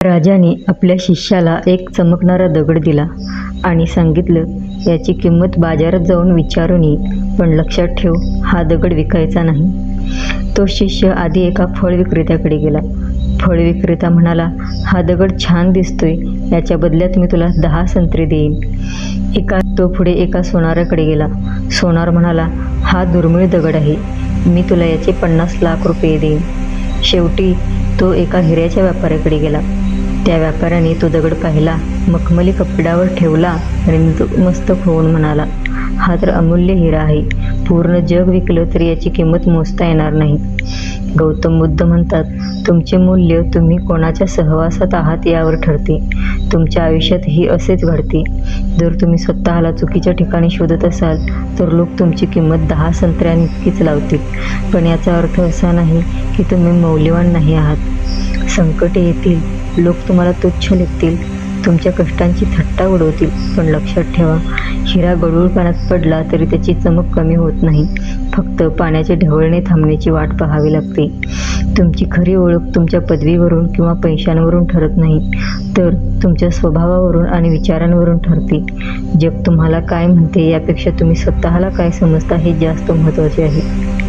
राजाने आपल्या शिष्याला एक चमकणारा दगड दिला आणि सांगितलं, याची किंमत बाजारात जाऊन विचारून ये, पण लक्षात ठेव, हा दगड विकायचा नाही. तो शिष्य आधी एका फळ विक्रेत्याकडे गेला. फळ विक्रेता म्हणाला, हा दगड छान दिसतोय, याच्या बदल्यात मी तुला 10 संत्री देईन. तो पुढे एका सोनाराकडे गेला. सोनार म्हणाला, हा दुर्मिळ दगड आहे, मी तुला याचे 50 लाख रुपये देईन. शेवटी तो एका हिऱ्याच्या व्यापाऱ्याकडे गेला. त्या व्यापाऱ्याने तो दगड पाहिला, मखमली कपड्यावर ठेवला आणि मस्तक होऊन म्हणाला, हा तर अमूल्य हिरा आहे, पूर्ण जग विकलं तरी याची किंमत मोजता येणार नाही. गौतम बुद्ध म्हणतात, तुमचे मूल्य तुम्ही कोणाच्या सहवासात आहात यावर ठरते. तुमच्या आयुष्यातही असेच घडते. जर तुम्ही स्वतःला चुकीच्या ठिकाणी शोधत असाल तर लोक तुमची किंमत 10 संत्र्यांइतकीच लावतील, पण याचा अर्थ असा नाही की तुम्ही मौल्यवान नाही आहात. संकटे येतील, लोक तुम्हाला तुच्छ लेखतील, तुमच्या कष्टांची थट्टा उडवतील, पण लक्षात ठेवा, हिरा गढूळ पाण्यात पडला तरी त्याची चमक कमी होत नाही. फक्त पाण्याचे ढवळणे थांबण्याची वाट पाहावी लागते. तुमची खरी ओळख तुमच्या पदवीवरून किंवा पैशांवरून ठरत नाही, तर तुमच्या स्वभावावरून आणि विचारांवरून ठरते. जग तुम्हाला काय म्हणते यापेक्षा तुम्ही स्वतःला काय समजता हे जास्त महत्त्वाचे आहे.